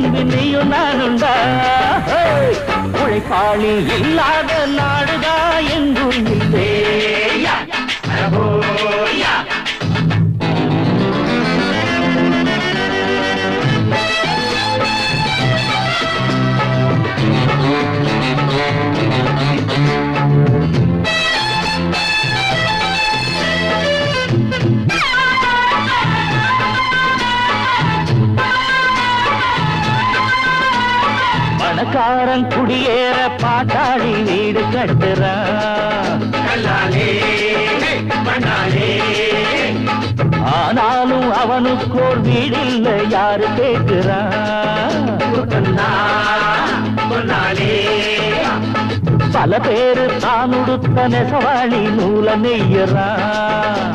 நம்பி நீயும் நானுண்டா உழைப்பாளி இல்லாத நாடுதா எங்கும் இல்லையா பணக்காரன் குடியேற பாட்டாளி வீடு கட்டுறான் ஆனாலும் அவனுக்கோர் வீடில்லை யாரு கேட்கிறான் பல பேரு தான் உடுத்த நெசவாளி நூல நெய்யறான்